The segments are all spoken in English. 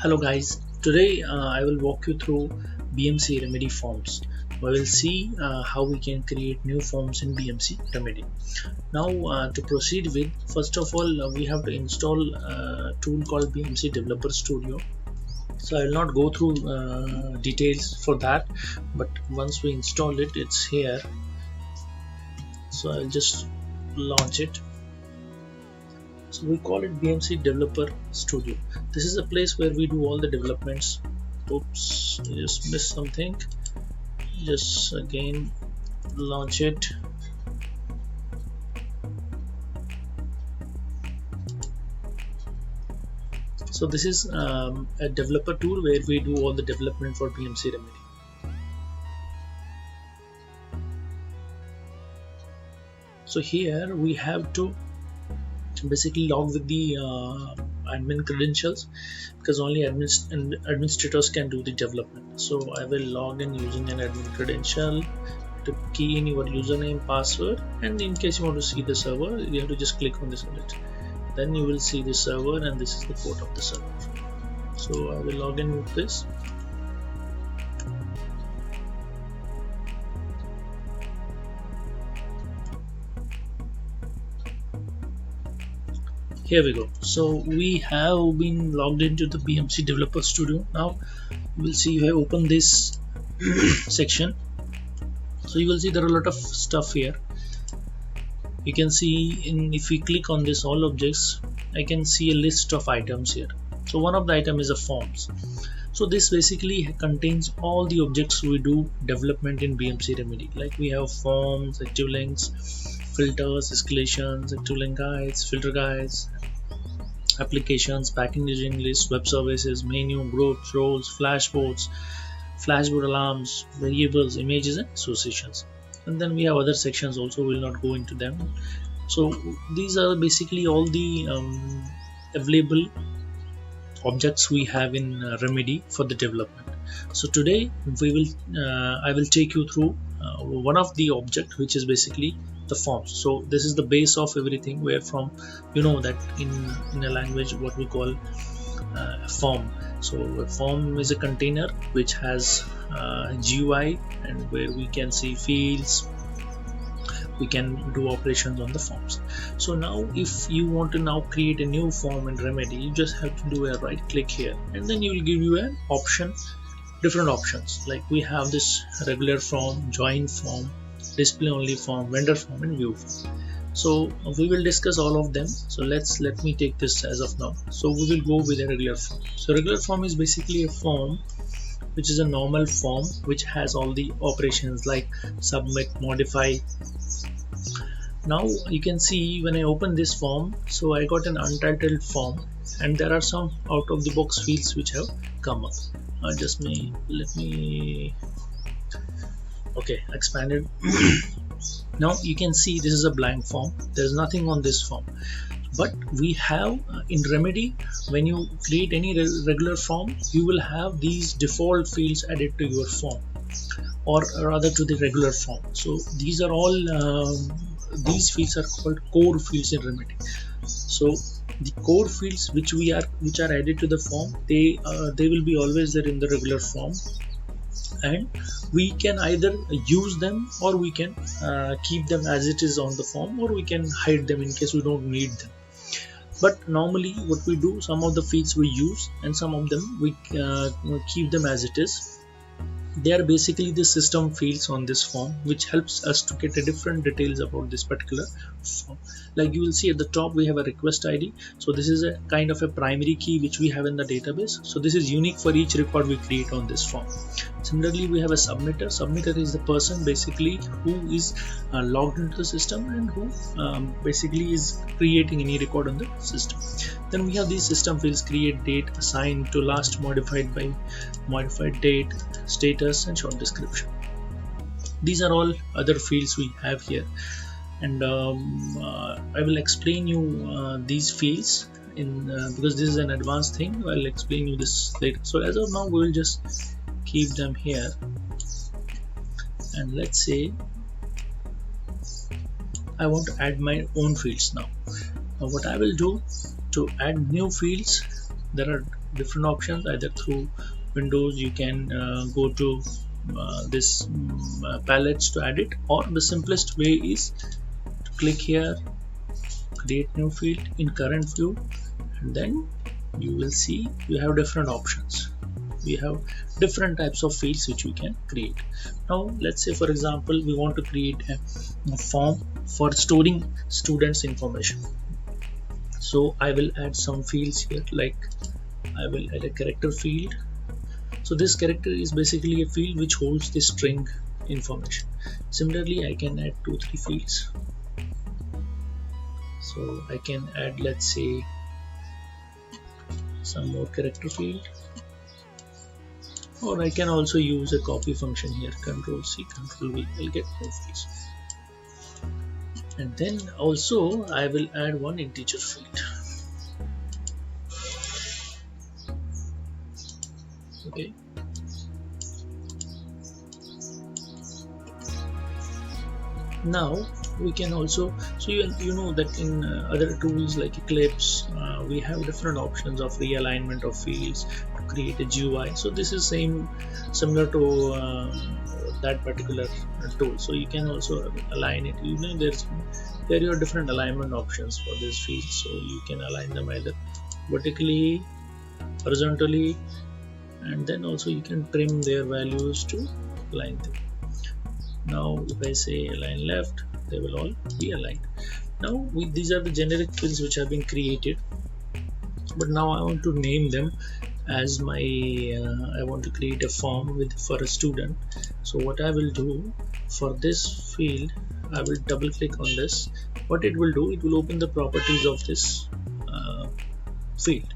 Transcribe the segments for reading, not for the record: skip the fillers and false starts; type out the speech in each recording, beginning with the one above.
Hello guys, today I will walk you through BMC Remedy forms. We will see how we can create new forms in BMC Remedy. Now to proceed with, first of all we have to install a tool called BMC Developer Studio. So I will not go through details for that, but once we install it, it's here. So I'll just launch it. So we call it BMC Developer Studio. This is a place where we do all the developments. Oops, I just missed something. Just again launch it. So this is a developer tool where we do all the development for BMC Remedy. So here we have to basically log with the admin credentials, because only administrators can do the development. So I will log in using an admin credential to key in your username, password, and in case you want to see the server, you have to just click on this on it. Then you will see the server, and this is the port of the server. So I will log in with this. Here we go. So we have been logged into the BMC Developer Studio. Now you will see, you have opened this section. So you will see there are a lot of stuff here. You can see if we click on this all objects, I can see a list of items here. So one of the item is a forms. So this basically contains all the objects we do development in BMC Remedy. Like we have forms, active links, filters, escalations, active link guides, filter guides, applications, packaging list, web services, menu, groups, roles, flashboards, flashboard alarms, variables, images, and associations. And then we have other sections also, will not go into them. So these are basically all the available objects we have in Remedy for the development. So today we will I will take you through one of the object, which is basically the forms. So this is the base of everything, where from you know that in a language what we call a form. So a form is a container which has GUI, and where we can see fields, we can do operations on the forms. So now if you want to now create a new form in Remedy, you just have to do a right click here, and then you will give you an option, different options. Like we have this regular form, join form, display only form, vendor form, and view form. So we will discuss all of them. So let me take this as of now. So we will go with a regular form. So regular form is basically a form which is a normal form which has all the operations like submit, modify. Now you can see when I open this form, so I got an untitled form, and there are some out of the box fields which have come up. Let me okay, expanded. Now you can see this is a blank form, there's nothing on this form. But we have in Remedy, when you create any regular form, you will have these default fields added to your form, or rather to the regular form. So these are all these fields are called core fields in Remedy. So the core fields which are added to the form, they will be always there in the regular form, and we can either use them, or we can keep them as it is on the form, or we can hide them in case we don't need them. But normally what we do, some of the fields we use, and some of them we keep them as it is. They are basically the system fields on this form, which helps us to get a different details about this particular form. Like you will see at the top, we have a request ID. So this is a kind of a primary key which we have in the database. So this is unique for each record we create on this form. Similarly, we have a submitter. Submitter is the person basically who is logged into the system, and who basically is creating any record on the system. Then we have these system fields: create date, assign to last modified by, modified date, status, and short description. These are all other fields we have here, and I will explain you these fields in because this is an advanced thing. I'll explain you this later. So as of now, we will just keep them here, and let's say I want to add my own fields now. Now what I will do to add new fields, there are different options. Either through Windows you can go to this palettes to add it, or the simplest way is to click here, create new field in current view, and then you will see you have different options. We have different types of fields which we can create. Now let's say, for example, we want to create a form for storing students information. So I will add some fields here, like I will add a character field. So this character is basically a field which holds the string information. Similarly, I can add 2-3 fields. So I can add, let's say, some more character field, or I can also use a copy function here, Control C, Control V. I'll get more fields. And then also I will add one integer field. Okay. Now we can also, so you know that in other tools like Eclipse, we have different options of realignment of fields to create a GUI. So this is similar to that particular tool. So you can also align it. You know, there are different alignment options for this field. So you can align them either vertically, horizontally, and then also you can trim their values to align them. Now if I say align left, they will all be aligned. Now these are the generic fields which have been created, but now I want to name them as my I want to create a form for a student. So what I will do, for this field I will double click on this. What it will do, it will open the properties of this field.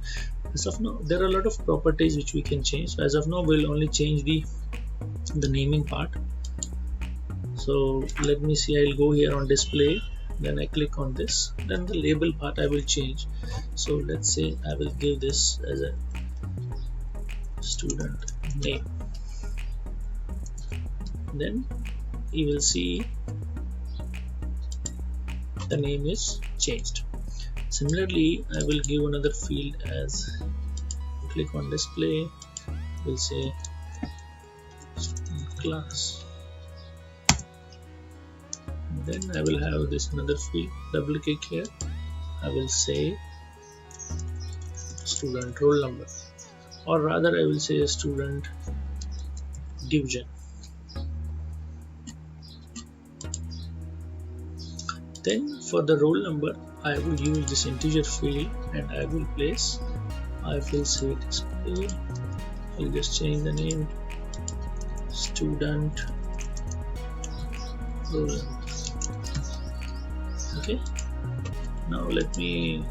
As of now, there are a lot of properties which we can change. So as of now, we'll only change the naming part. So let me see, I'll go here on display, then I click on this, then the label part I will change. So let's say I will give this as a student name. Then you will see the name is changed. Similarly, I will give another field as, click on display, we'll say class. Then I will have this another field, double click here, I will say student roll number, or rather I will say a student division. Then for the roll number, I will use this integer field and I will place, I will say display, I'll just change the name, student roll number. Okay, now let me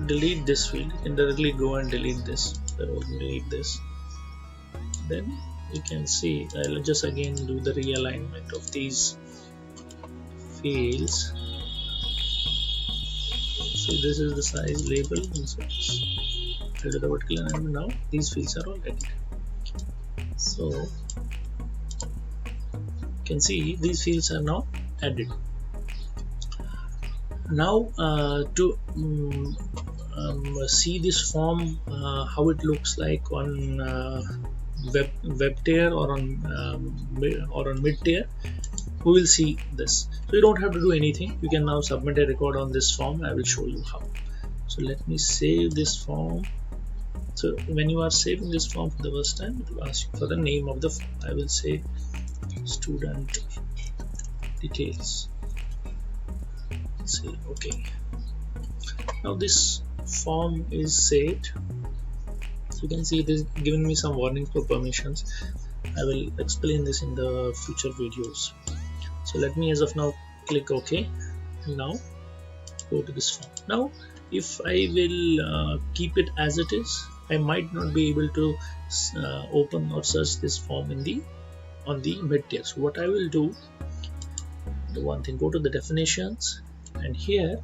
delete this field. You can directly go and delete this. Delete this. Then you can see I'll just again do the realignment of these fields. So this is the size label and size. I'll do the vertical alignment. Now these fields are all edited. So you can see these fields are now added. Now to see this form, how it looks like on web tier or on mid tier, we will see this. So you don't have to do anything. You can now submit a record on this form. I will show you how. So let me save this form. So when you are saving this form for the first time, it will ask you for the name of the form. I will say student details. Say okay. Now this form is saved. So you can see it is giving me some warnings for permissions. I will explain this in the future videos. So let me as of now click OK, and now go to this form. Now if I will keep it as it is, I might not be able to open or search this form on the mid tier. So what I will do, the one thing, go to the definitions, and here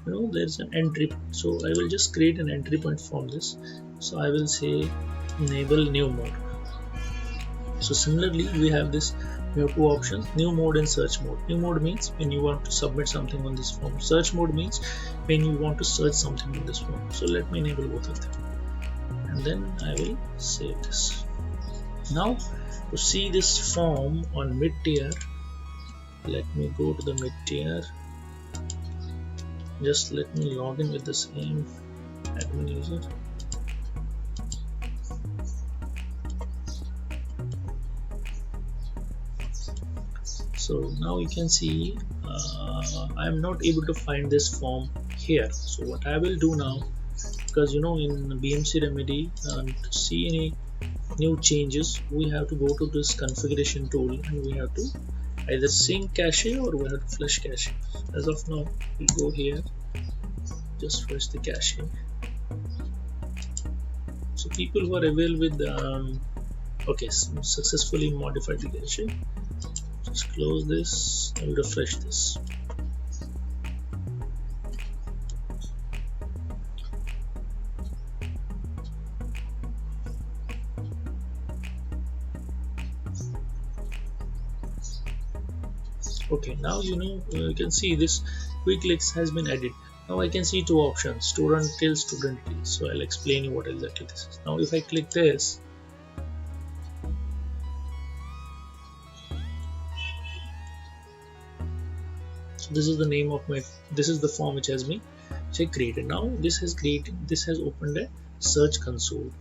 there's an entry point. So I will just create an entry point from this. So I will say enable new mode. So similarly we have two options, new mode and search mode. New mode means when you want to submit something on this form. Search mode means when you want to search something on this form. So let me enable both of them. and then I will save this. Now to see this form on mid tier, let me go to the mid tier. Just let me log in with the same admin user. So now you can see I am not able to find this form here. So what I will do now, because in BMC remedy, to see any new changes, we have to go to this configuration tool and we have to either sync cache or we have to flush cache. As of now, we go here, just flush the cache. So people who are available with okay, successfully modified the cache. Just close this and refresh this. Okay, now you can see this quick links has been added. Now I can see two options, student till, student till. So I'll explain you what exactly this is. Now if I click this, so this is the name of this is the form which has been created. Now this has opened a search console.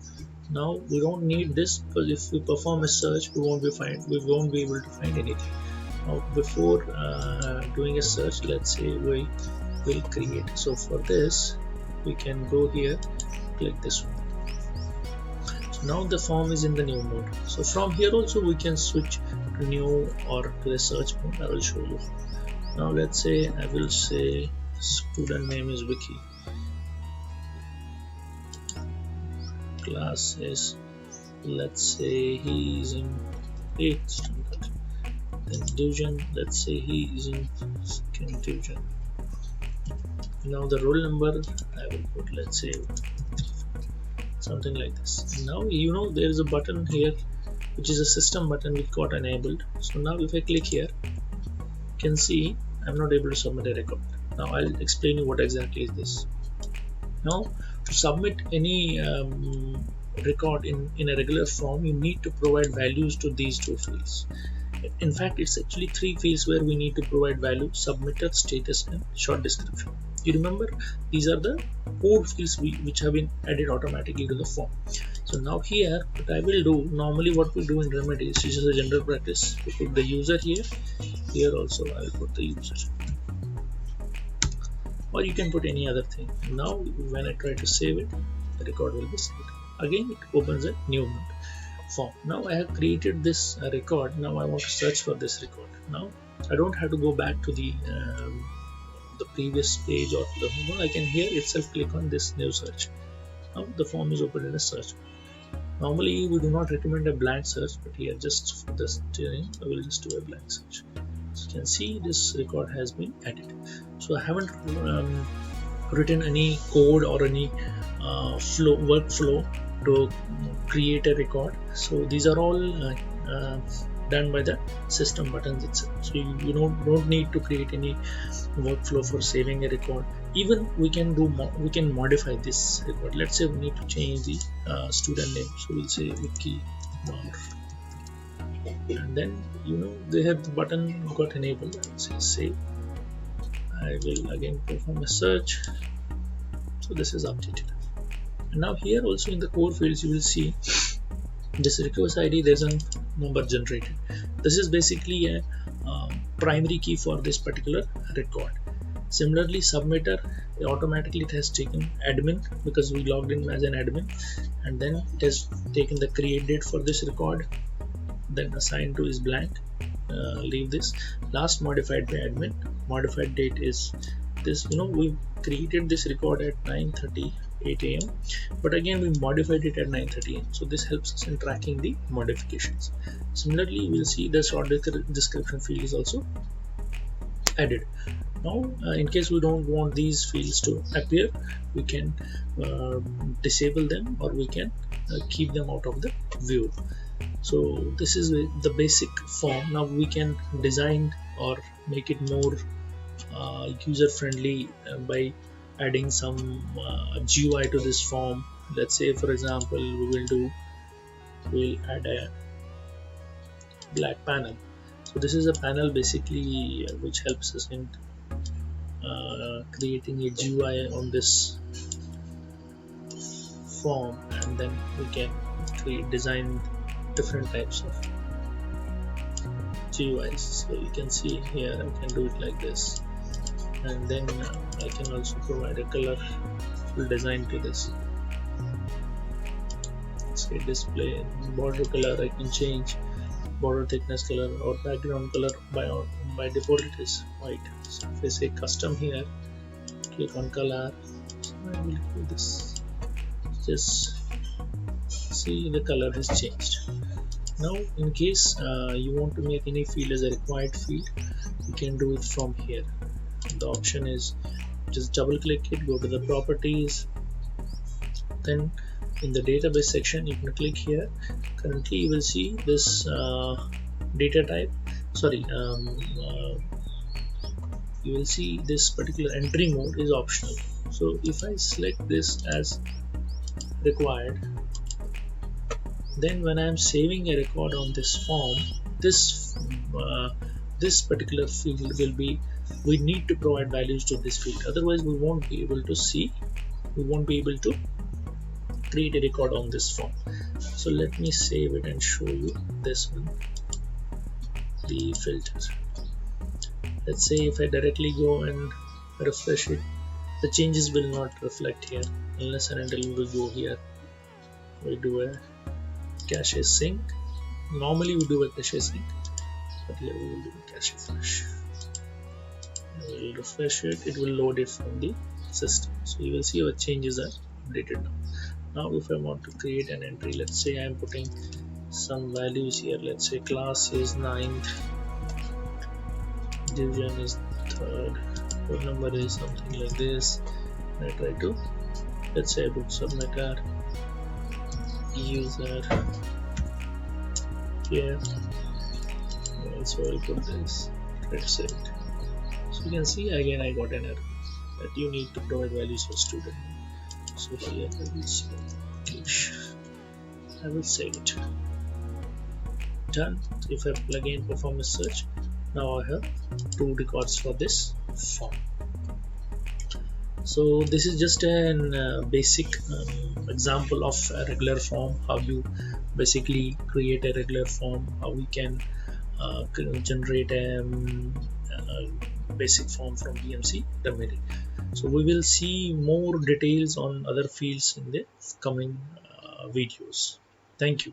Now we don't need this, because if we perform a search, we won't be able to find anything. Now before doing a search, let's say we will create. So for this we can go here, click this one. So now the form is in the new mode. So from here also we can switch to new or to the search mode. I will show you. Now let's say I will say student name is Vicky, class is, let's say he is in 8th standard, then division, let's say he is in 2nd division. Now the roll number I will put, let's say something like this. Now there is a button here which is a system button which got enabled. So now if I click here, you can see I'm not able to submit a record. Now I'll explain you what exactly is this. Now to submit any record in a regular form, you need to provide values to these two fields. In fact, it's actually 3 fields where we need to provide value: submitter, status, and short description. You remember, these are the 4 fields which have been added automatically to the form. So now here, what I will do, normally what we do in remedy is just a general practice. We put the user here. Here also I will put the user, or you can put any other thing. Now when I try to save it, the record will be saved. Again, it opens a new form. Now I have created this record. Now I want to search for this record. Now I don't have to go back to the previous page or the home. I can here itself click on this new search. Now the form is open in a search. Normally we do not recommend a blank search, but here just for this training I will just do a blank search. So you can see this record has been added. So I haven't written any code or any workflow to create a record. So these are all done by the system buttons itself. So you don't need to create any workflow for saving a record. Even we can modify this record. Let's say we need to change the student name. So we'll say Vicky Mar, and then they have the button got enabled. I will say save. I will again perform a search. So this is updated. And now here also in the core fields you will see this request ID. There's a number generated. This is basically a primary key for this particular record. Similarly, submitter, automatically it has taken admin because we logged in as an admin, and then it has taken the create date for this record, then assigned to is blank. Leave this. Last modified by admin. Modified date is this. We created this record at 9:38 AM, but again we modified it at 9:30 AM. So this helps us in tracking the modifications. Similarly, we'll see the short description field is also added. Now in case we don't want these fields to appear, we can disable them, or we can keep them out of the view. So this is the basic form. Now we can design or make it more user friendly by adding some GUI to this form, let's say for example we'll add a black panel. So this is a panel basically which helps us in creating a GUI on this form, and then we can design different types of GUIs. So you can see here I can do it like this, and then I can also provide a colorful design to this. Say display border color, I can change border thickness color or background color. By default it is white. So if I say custom here, click on color, so I will do this. Just see the color has changed. Now in case you want to make any field as a required field, you can do it from here. The option is just double click it, go to the properties, then in the database section you can click here. Currently you will see this data type, you will see this particular entry mode is optional. So if I select this as required, then when I am saving a record on this form, this particular field will be, we need to provide values to this field, otherwise we won't be able to create a record on this form. So let me save it and show you this one, the filters. Let's say if I directly go and refresh it, the changes will not reflect here unless and until we go here, we do a cache sync. Normally we do a cache sync, but here we will do a cache flush. I will refresh it, it will load it from the system. So you will see our changes are updated now. Now if I want to create an entry, let's say I am putting some values here. Let's say class is 9th, division is 3rd, phone number is something like this. I try to, let's say book submitter, user here, also I'll put this, try to save it. So you can see again I got an error that you need to provide values for student. So here I will say English, I will save it. Done. If I plug in perform a search, now I have 2 records for this form. So this is just an basic example of a regular form, how you basically create a regular form, how we can generate a basic form from BMC terminal. So we will see more details on other fields in the coming videos. Thank you.